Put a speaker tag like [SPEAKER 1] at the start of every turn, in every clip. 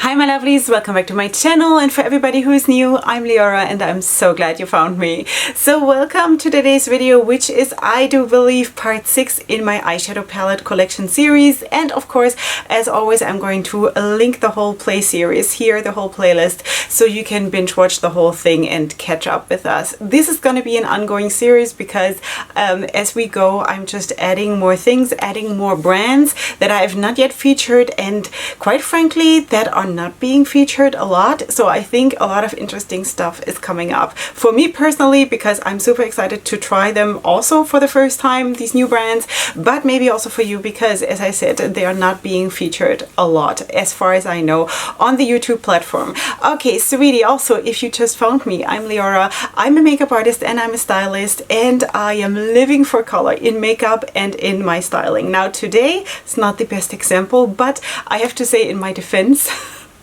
[SPEAKER 1] Hi my lovelies, welcome back to my channel, and for everybody who is new, I'm Leorah and I'm so glad you found me. So welcome to today's video, which is, I do believe, part 6 in my eyeshadow palette collection series. And of course, as always, I'm going to link the whole play series here, the whole playlist, so you can binge watch the whole thing and catch up with us. This is going to be an ongoing series because as we go, I'm just adding more things, adding more brands that I have not yet featured, and quite frankly, that are not being featured a lot. So I think a lot of interesting stuff is coming up for me personally, because I'm super excited to try them also for the first time, these new brands, but maybe also for you because, as I said, they are not being featured a lot as far as I know on the YouTube platform. Okay, sweetie, also if you just found me, I'm Leorah. I'm a makeup artist and I'm a stylist, and I am living for color in makeup and in my styling. Now today it's not the best example, but I have to say, in my defense,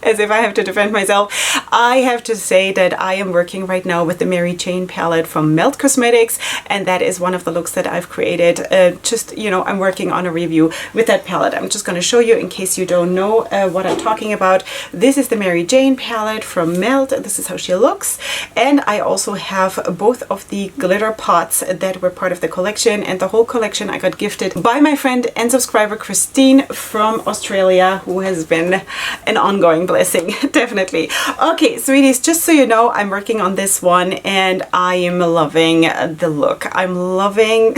[SPEAKER 1] as if I have to defend myself, I have to say that I am working right now with the Mary Jane palette from Melt Cosmetics, and that is one of the looks that I've created. I'm working on a review with that palette. I'm just going to show you in case you don't know what I'm talking about. This is the Mary Jane palette from Melt. This is how she looks, and I also have both of the glitter pots that were part of the collection, and the whole collection I got gifted by my friend and subscriber Christine from Australia, who has been an ongoing blessing, definitely. Okay, sweeties, just so you know, I'm working on this one and I am loving the look. I'm loving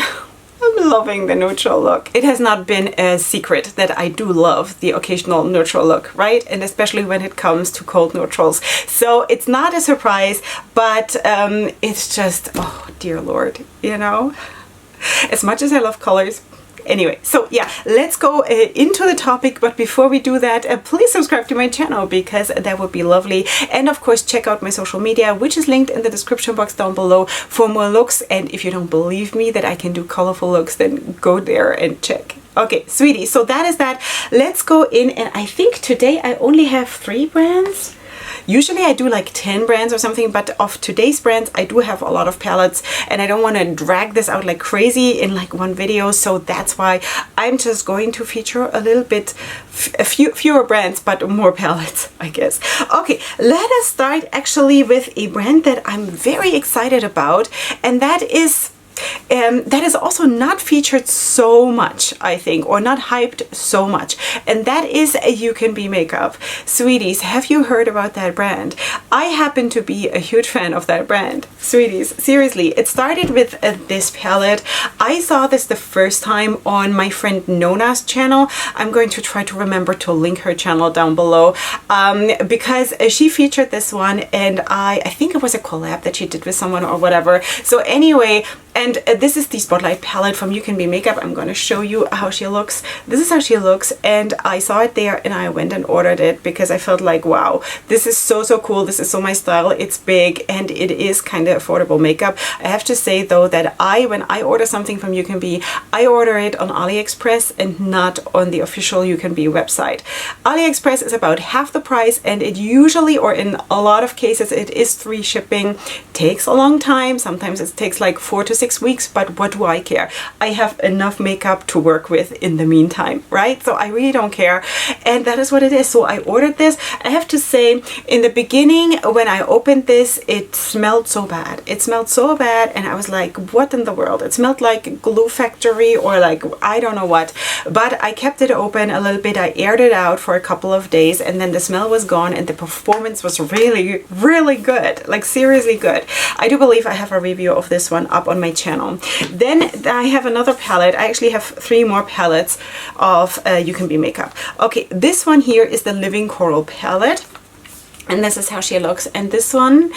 [SPEAKER 1] the neutral look. It has not been a secret that I do love the occasional neutral look, right? And especially when it comes to cold neutrals. So it's not a surprise, but it's just, oh dear Lord, you know, as much as I love colors. Anyway, so yeah, let's go into the topic, but before we do that, please subscribe to my channel because that would be lovely. And of course, check out my social media, which is linked in the description box down below for more looks. And if you don't believe me that I can do colorful looks, then go there and check. Okay, sweetie, so that is that. Let's go in, and I think today I only have 3 brands. Usually I do like 10 brands or something, but of today's brands, I do have a lot of palettes and I don't want to drag this out like crazy in like one video. So that's why I'm just going to feature a little bit, fewer brands, but more palettes, I guess. Okay, let us start actually with a brand that I'm very excited about, and that is also not featured so much, I think, or not hyped so much, and that is You Can Be Makeup. Sweeties, have you heard about that brand? I happen to be a huge fan of that brand. Sweeties, seriously, it started with this palette. I saw this the first time on my friend Nona's channel. I'm going to try to remember to link her channel down below because she featured this one, and I think it was a collab that she did with someone or whatever. So anyway, and this is the Spotlight palette from You Can Be Makeup. I'm going to show you how she looks. This is how she looks, and I saw it there and I went and ordered it because I felt like, wow, this is so cool. This is so my style. It's big and it is kind of affordable makeup. I have to say though that when I order something from You Can Be, I order it on AliExpress and not on the official You Can Be website. AliExpress is about half the price, and it usually, or in a lot of cases, it is free shipping. Takes a long time. Sometimes it takes like 4 to 6 weeks, but what do I care? I have enough makeup to work with in the meantime, right? So I really don't care, and that is what it is. So I ordered this. I have to say, in the beginning when I opened this, it smelled so bad. It smelled so bad, and I was like, what in the world? It smelled like glue factory or like I don't know what, but I kept it open a little bit. I aired it out for a couple of days, and then the smell was gone and the performance was really, really good, like seriously good. I do believe I have a review of this one up on my channel. Then I have another palette. I actually have 3 more palettes of You Can Be Makeup. Okay, this one here is the Living Coral palette, and this is how she looks. And this one,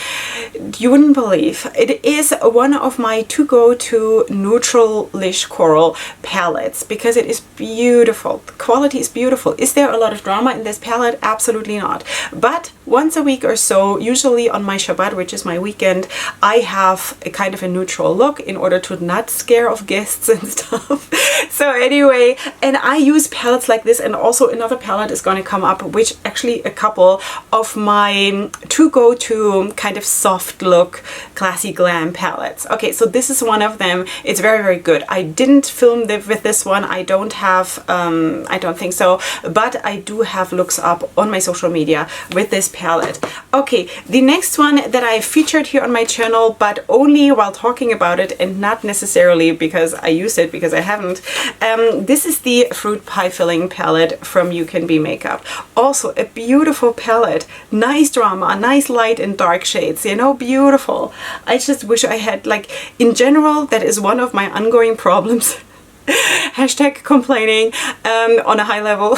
[SPEAKER 1] you wouldn't believe, it is one of my to-go-to neutral-ish coral palettes because it is beautiful. The quality is beautiful. Is there a lot of drama in this palette? Absolutely not. But once a week or so, usually on my Shabbat, which is my weekend, I have a kind of a neutral look in order to not scare off guests and stuff. So anyway, and I use palettes like this, and also another palette is going to come up, which actually a couple of my my two go-to kind of soft look classy glam palettes. Okay, so this is one of them. It's very, very good. I didn't film with this one. I don't have, I don't think so, but I do have looks up on my social media with this palette. Okay, the next one that I featured here on my channel, but only while talking about it and not necessarily because I used it, because I haven't. This is the Fruit Pie Filling palette from You Can Be Makeup. Also a beautiful palette, nice drama, nice light and dark shades, you know, beautiful. I just wish I had, like, in general, that is one of my ongoing problems. Hashtag complaining on a high level.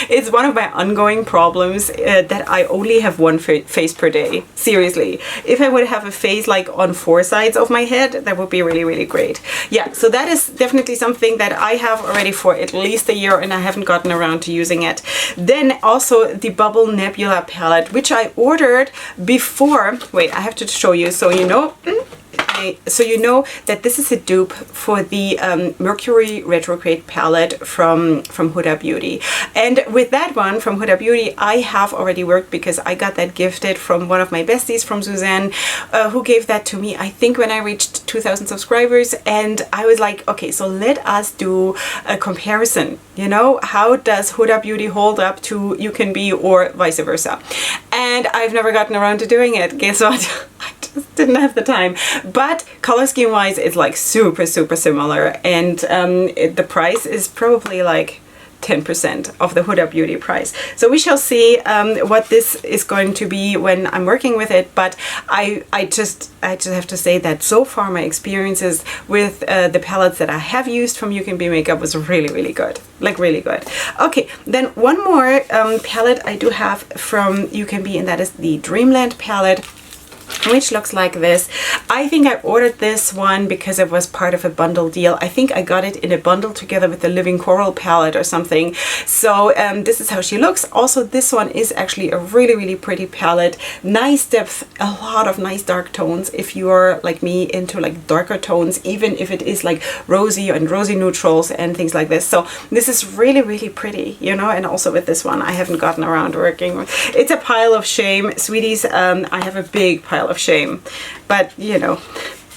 [SPEAKER 1] It's one of my ongoing problems that I only have one face per day. Seriously. If I would have a face like on 4 sides of my head, that would be really, really great. Yeah, so that is definitely something that I have already for at least a year and I haven't gotten around to using it. Then also the Bubble Nebula palette, which I ordered before. Wait, I have to show you so you know. So you know that this is a dupe for the Mercury Retrograde palette from Huda Beauty. And with that one from Huda Beauty, I have already worked because I got that gifted from one of my besties, from Suzanne, who gave that to me, I think, when I reached 2,000 subscribers. And I was like, okay, so let us do a comparison. You know, how does Huda Beauty hold up to You Can Be or vice versa? And I've never gotten around to doing it. Guess what? I just didn't have the time. But color scheme wise, it's like super, super similar. And the price is probably like 10% of the Huda Beauty price. So we shall see what this is going to be when I'm working with it. But I just have to say that so far my experiences with the palettes that I have used from You Can Be Makeup was really, really good. Like really good. Okay, then one more palette I do have from You Can Be, and that is the Dreamland palette, which looks like this. I think I ordered this one because it was part of a bundle deal. I think I got it in a bundle together with the Living Coral palette or something. So this is how she looks. Also, this one is actually a really, really pretty palette. Nice depth, a lot of nice dark tones if you are like me into like darker tones, even if it is like rosy and rosy neutrals and things like this. So this is really, really pretty, you know. And also with this one, I haven't gotten around working with. It's a pile of shame, sweeties. I have a big pile of shame, but you know,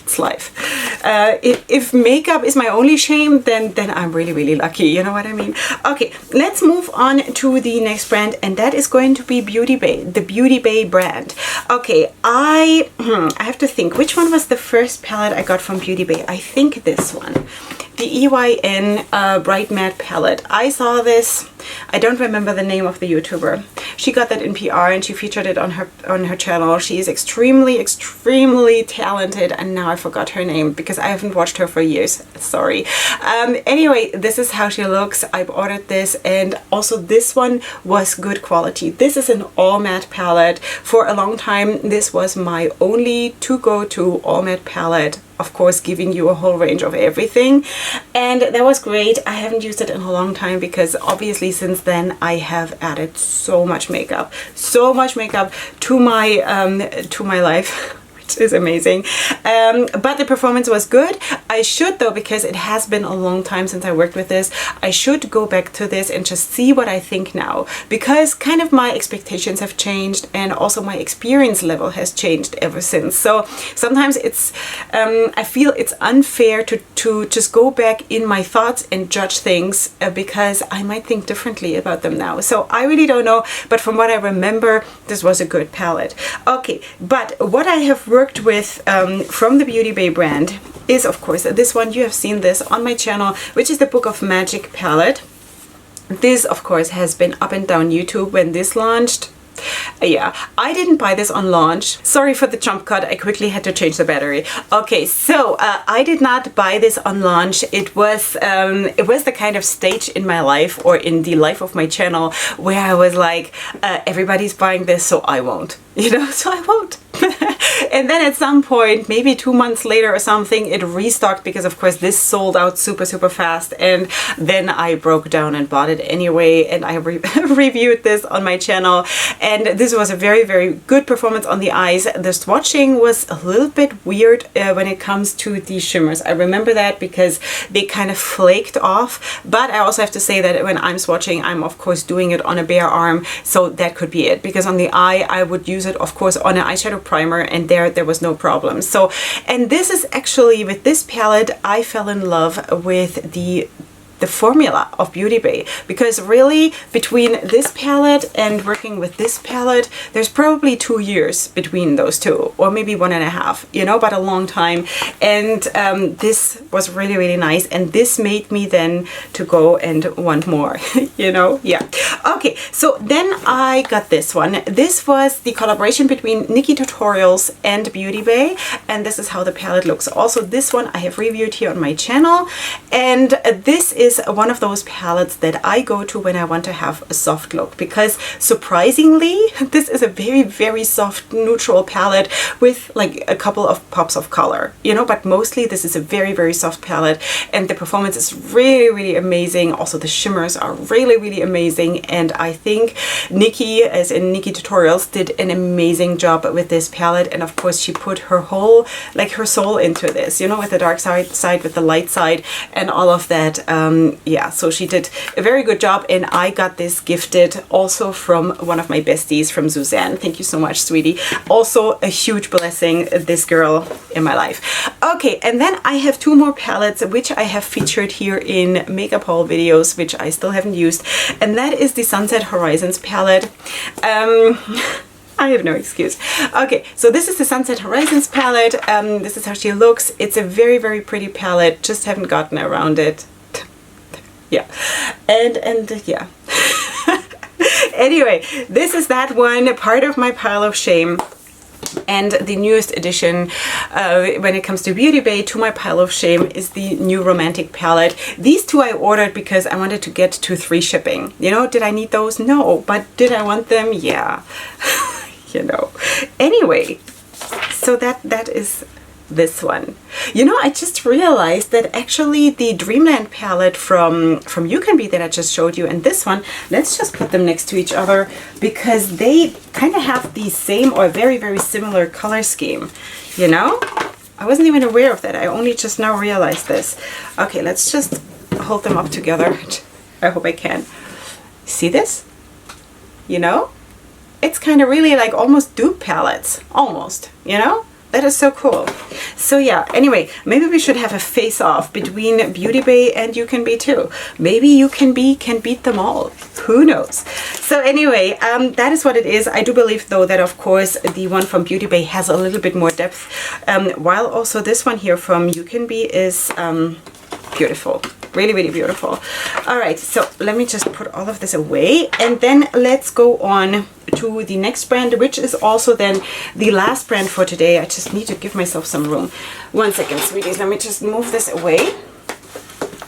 [SPEAKER 1] it's life. If makeup is my only shame, then I'm really, really lucky, you know what I mean? Okay, let's move on to the next brand, and that is going to be Beauty Bay, the Beauty Bay brand. Okay, I have to think, which one was the first palette I got from Beauty Bay? I think this one, the EYN Bright Matte palette. I saw this, I don't remember the name of the YouTuber. She got that in PR and she featured it on her channel. She is extremely, extremely talented, and now I forgot her name because I haven't watched her for years. Sorry. Anyway, this is how she looks. I've ordered this, and also this one was good quality. This is an all matte palette. For a long time, this was my only to go to all matte palette. Of course, giving you a whole range of everything, and that was great. I haven't used it in a long time because obviously since then I have added so much makeup to my life. Which is amazing, but the performance was good. I should, though, because it has been a long time since I worked with this, I should go back to this and just see what I think now, because kind of my expectations have changed and also my experience level has changed ever since. So sometimes it's I feel it's unfair to just go back in my thoughts and judge things because I might think differently about them now. So I really don't know, but from what I remember, this was a good palette. Okay, but what I have worked with from the Beauty Bay brand is, of course, this one. You have seen this on my channel, which is the Book of Magic palette. This, of course, has been up and down YouTube when this launched. Yeah, I didn't buy this on launch. Sorry for the jump cut. I quickly had to change the battery. Okay, so I did not buy this on launch. It was the kind of stage in my life, or in the life of my channel, where I was like, everybody's buying this, so I won't. You know, so I won't. And then at some point, maybe 2 months later or something, it restocked because of course this sold out super, super fast. And then I broke down and bought it anyway. And I reviewed this on my channel. And this was a very, very good performance on the eyes. The swatching was a little bit weird when it comes to the shimmers. I remember that because they kind of flaked off. But I also have to say that when I'm swatching, I'm of course doing it on a bare arm. So that could be it. Because on the eye, I would use it, of course, on an eyeshadow primer, and there was no problem. So, and this is actually, with this palette, I fell in love with the formula of Beauty Bay, because really between this palette and working with this palette, there's probably 2 years between those two, or maybe 1.5, you know, but a long time. And this was really, really nice, and this made me then to go and want more, you know. Yeah, okay, so then I got this one. This was the collaboration between Nikki Tutorials and Beauty Bay, and this is how the palette looks. Also, this one I have reviewed here on my channel, and this is one of those palettes that I go to when I want to have a soft look, because surprisingly this is a very, very soft neutral palette with like a couple of pops of color, you know, but mostly this is a very, very soft palette, and the performance is really, really amazing. Also the shimmers are really, really amazing, and I think Nikki, as in Nikki Tutorials, did an amazing job with this palette. And of course she put her whole, like her soul into this, you know, with the dark side, with the light side and all of that. Yeah, so she did a very good job, and I got this gifted also from one of my besties, from Suzanne. Thank you so much, sweetie. Also a huge blessing, this girl in my life. Okay, and then I have 2 more palettes which I have featured here in makeup haul videos, which I still haven't used, and that is the Sunset Horizons palette. I have no excuse. Okay, so this is the Sunset Horizons palette. This is how she looks. It's a very, very pretty palette, just haven't gotten around it. Yeah, and yeah. Anyway, this is that one, part of my pile of shame. And the newest addition when it comes to Beauty Bay to my pile of shame is the new Romantic palette. These 2 I ordered because I wanted to get to 3 shipping. You know, did I need those? No, but did I want them? Yeah. You know. Anyway, so that is this one. You know, I just realized that actually the Dreamland palette from You Can Be that I just showed you, and this one, let's just put them next to each other, because they kind of have the same or very, very similar color scheme, you know? I wasn't even aware of that. I only just now realized this. Okay, let's just hold them up together. I hope I can. See this? You know? It's kind of really like almost dupe palettes. Almost, you know? That is so cool. So yeah, anyway, maybe we should have a face-off between Beauty Bay and You Can Be too. Maybe You Can Be can beat them all. Who knows? So anyway, that is what it is. I do believe though that of course the one from Beauty Bay has a little bit more depth, while also this one here from You Can Be is beautiful. Really, really beautiful. All right, so let me just put all of this away, and then let's go on to the next brand, which is also then the last brand for today. I just need to give myself some room. 1 second, sweeties. Let me just move this away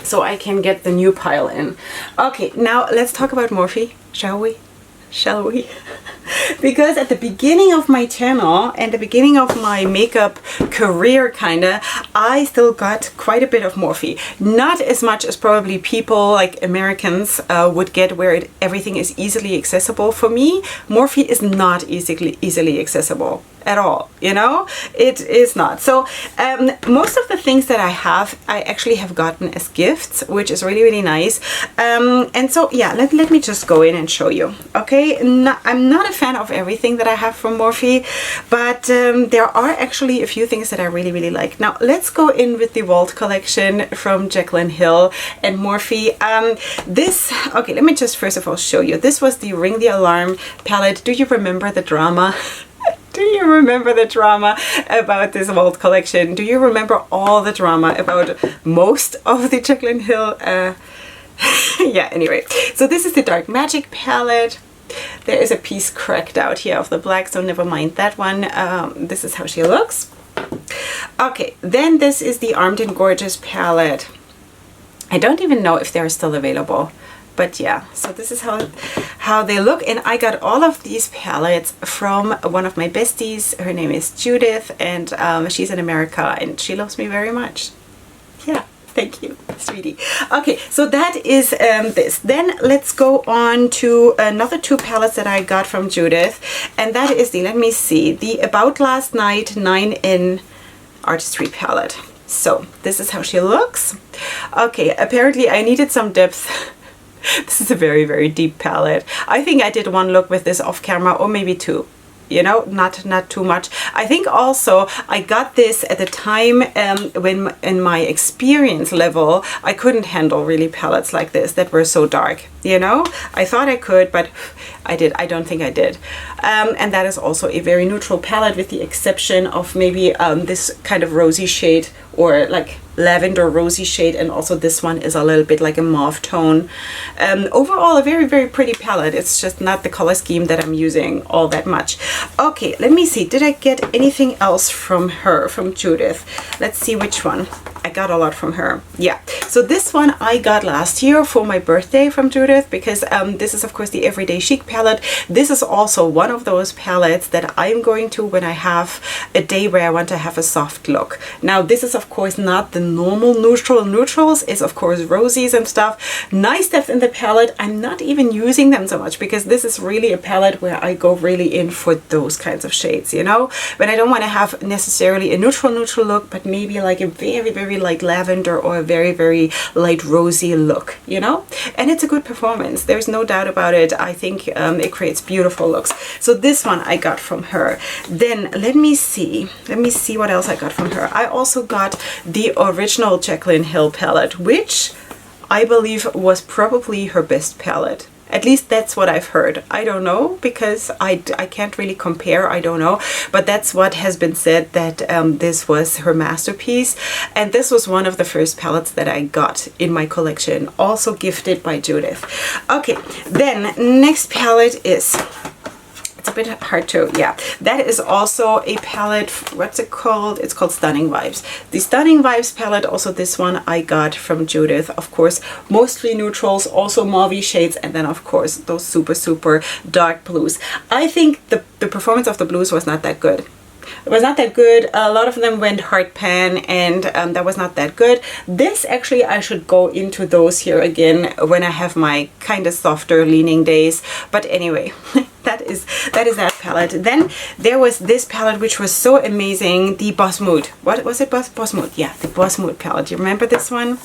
[SPEAKER 1] so I can get the new pile in. Okay, now let's talk about Morphe, shall we? Shall we? Because at the beginning of my channel and the beginning of my makeup career kinda, I still got quite a bit of Morphe. Not as much as probably people like Americans would get, where everything is easily accessible. For me, Morphe is not easily accessible at all, you know? It is not. So most of the things that I actually have gotten as gifts, which is really, really nice. And so yeah, let me just go in and show you. Okay, I'm not a fan of everything that I have from Morphe, but there are actually a few things that I really, really like. Now let's go in with the Vault collection from Jaclyn Hill and Morphe. Okay, let me just first of all show you. This was the Ring the Alarm palette. Do you remember the drama? Do you remember the drama about this Vault collection? Do you remember all the drama about most of the Jaclyn Hill? Yeah, anyway. So this is the Dark Magic palette. There is a piece cracked out here of the black, so never mind that one. This is how she looks. Okay, then this is the Armed and Gorgeous palette. I don't even know if they're still available. But yeah, so this is how they look. And I got all of these palettes from one of my besties. Her name is Judith, and she's in America, and she loves me very much. Yeah, thank you, sweetie. Okay, so that is this. Then let's go on to another 2 palettes that I got from Judith, and that is the, let me see, the About Last Night 9N Artistry palette. So this is how she looks. Okay, apparently I needed some depth. This is a very, very deep palette. I think I did 1 look with this off camera, or maybe 2. You know, not too much. I think also I got this at the time when in my experience level I couldn't handle really palettes like this that were so dark. You know, I thought I could, but I don't think I did. And that is also a very neutral palette, with the exception of maybe this kind of rosy shade, or like lavender rosy shade, and also this one is a little bit like a mauve tone. Overall a very, very pretty palette. It's just not the color scheme that I'm using all that much. Okay, let me see, did I get anything else from her, from Judith? Let's see which one. I got a lot from her. Yeah, so this one I got last year for my birthday from Judith, because this is of course the Everyday Chic palette. This is also one of those palettes that I'm going to when I have a day where I want to have a soft look. Now this is of course not the normal neutrals, it's of course rosies and stuff. Nice depth in the palette. I'm not even using them so much, because this is really a palette where I go really in for those kinds of shades, you know, when I don't want to have necessarily a neutral look, but maybe like a very, very light lavender or a very, very light rosy look, you know. And it's a good performance, there's no doubt about it. I think it creates beautiful looks. So this one I got from her. Then let me see what else I got from her. I also got the original Jaclyn Hill palette, which I believe was probably her best palette. At least that's what I've heard. I don't know, because I can't really compare, I don't know. But that's what has been said, that this was her masterpiece. And this was one of the first palettes that I got in my collection, also gifted by Judith. Okay, then next palette is, it's a bit hard to, yeah, that is also a palette. What's it called? It's called Stunning Vibes. The Stunning Vibes palette, also this one I got from Judith. Of course, mostly neutrals, also mauve shades, and then of course those super, super dark blues. I think the performance of the blues was not that good. It was not that good. A lot of them went hard pan, and that was not that good. This actually, I should go into those here again when I have my kind of softer leaning days. But anyway, that is that palette. Then there was this palette which was so amazing, the Boss Mood. What was it? Boss Mood. Yeah, the Boss Mood palette. You remember this one?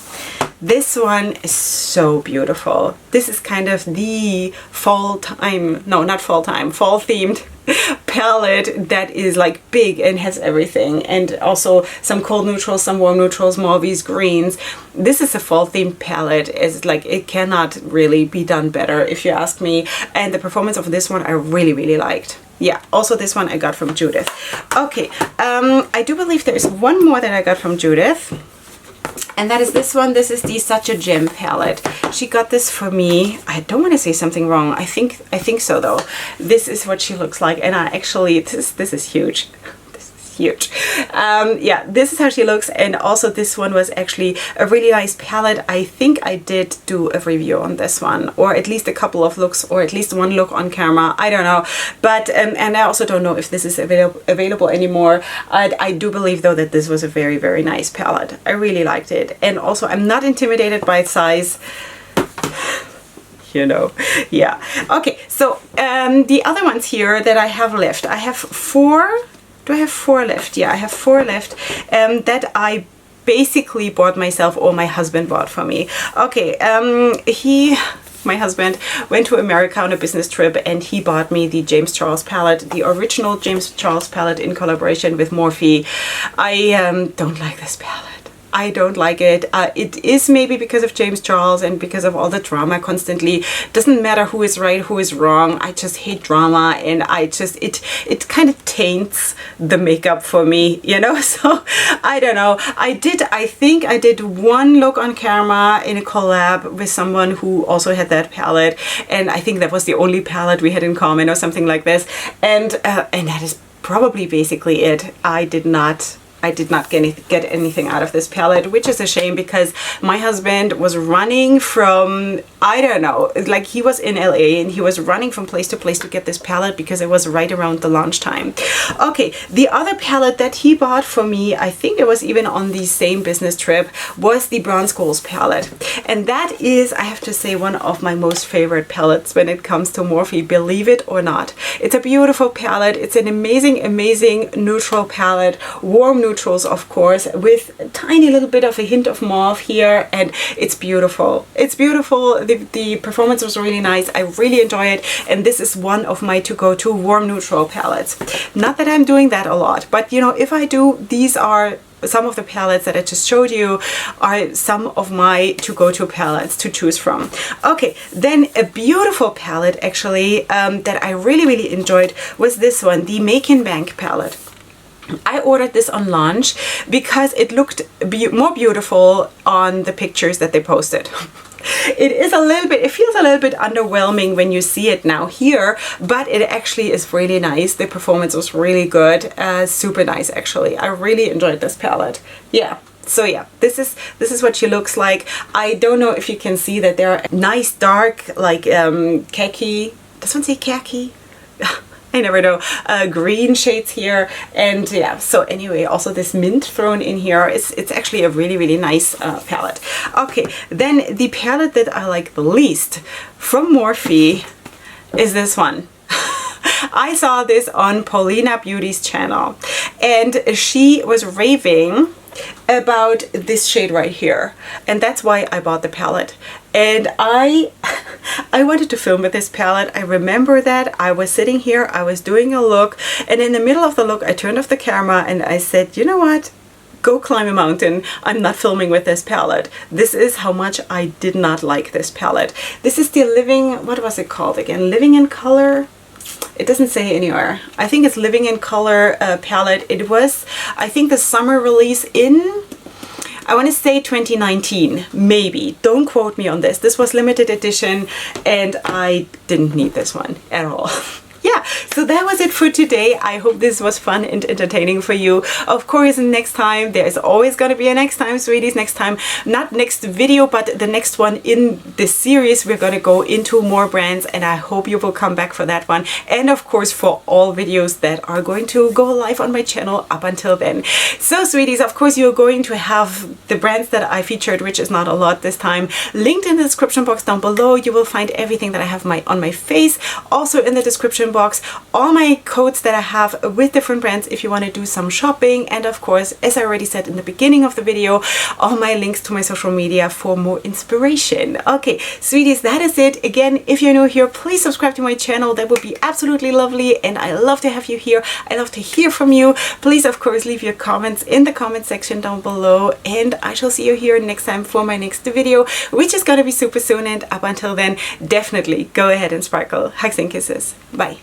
[SPEAKER 1] This one is so beautiful. This is kind of the fall themed palette that is like big and has everything, and also some cold neutrals, some warm neutrals, mauves, greens. This is a fall themed palette. It's like, it cannot really be done better if you ask me, and the performance of this one I really, really liked. Yeah, also this one I got from Judith. Okay, I do believe there is one more that I got from Judith, and that is this one. This is the Such a Gem palette. She got this for me. I don't want to say something wrong. I think so though. This is what she looks like, and I actually, this is huge. Huge. Yeah, this is how she looks. And also this one was actually a really nice palette. I think I did do a review on this one, or at least a couple of looks, or at least one look on camera, I don't know. But and I also don't know if this is available anymore. I do believe though that this was a very, very nice palette. I really liked it, and also I'm not intimidated by size. You know, yeah. Okay, so the other ones here that I have left, I have 4. Do I have 4 left? Yeah, I have 4 left that I basically bought myself, or my husband bought for me. Okay, my husband went to America on a business trip, and he bought me the James Charles palette, the original James Charles palette in collaboration with Morphe. I don't like this palette. I don't like it. It is maybe because of James Charles and because of all the drama constantly. Doesn't matter who is right, who is wrong. I just hate drama, and I just, it kind of taints the makeup for me, you know? So I don't know. I think I did one look on camera in a collab with someone who also had that palette, and I think that was the only palette we had in common or something like this. And that is probably basically it. I did not I did not get anything out of this palette, which is a shame because my husband was running from, I don't know, like he was in LA and he was running from place to place to get this palette because it was right around the launch time. Okay, the other palette that he bought for me, I think it was even on the same business trip, was the Bronze Goals palette. And that is, I have to say, one of my most favorite palettes when it comes to Morphe, believe it or not. It's a beautiful palette. It's an amazing neutral palette, warm neutrals of course, with a tiny little bit of a hint of mauve here, and it's beautiful. It's beautiful. The performance was really nice. I really enjoy it, and this is one of my to-go-to warm neutral palettes. Not that I'm doing that a lot, but you know, if I do, these are some of the palettes that I just showed you are some of my to-go-to palettes to choose from. Okay, then a beautiful palette actually that I really enjoyed was this one, the Make in Bank palette. I ordered this on launch because it looked more beautiful on the pictures that they posted. It is a little bit, it feels a little bit underwhelming when you see it now here, but it actually is really nice. The performance was really good, super nice actually. I really enjoyed this palette. Yeah. So yeah, this is what she looks like. I don't know if you can see that there are nice dark, like khaki. Does one say khaki? I never know, green shades here, and yeah, so anyway, also this mint thrown in here. It's actually a really nice palette. Okay, then the palette that I like the least from Morphe is this one. I saw this on Paulina Beauty's channel, and she was raving about this shade right here, and that's why I bought the palette. And I wanted to film with this palette. I remember that I was sitting here, I was doing a look, and in the middle of the look I turned off the camera and I said, you know what, go climb a mountain. I'm not filming with this palette. This is how much I did not like this palette. This is the Living, what was it called again? Living in Color? It doesn't say anywhere. I think it's Living in Color palette. It was, I think, the summer release in, I want to say 2019, maybe. Don't quote me on this. This was limited edition and I didn't need this one at all. Yeah, so that was it for today. I hope this was fun and entertaining for you. Of course, next time, there's always going to be a next time, sweeties. Next time, not next video, but the next one in this series, we're going to go into more brands, and I hope you will come back for that one. And of course, for all videos that are going to go live on my channel up until then. So, sweeties, of course, you're going to have the brands that I featured, which is not a lot this time, linked in the description box down below. You will find everything that I have on my face. Also in the description box, all my codes that I have with different brands if you want to do some shopping, and of course, as I already said in the beginning of the video, all my links to my social media for more inspiration. Okay, sweeties, that is it. Again, if you're new here, please subscribe to my channel. That would be absolutely lovely, and I love to have you here. I love to hear from you. Please, of course, leave your comments in the comment section down below, and I shall see you here next time for my next video, which is going to be super soon. And up until then, definitely go ahead and sparkle. Hugs and kisses. Bye.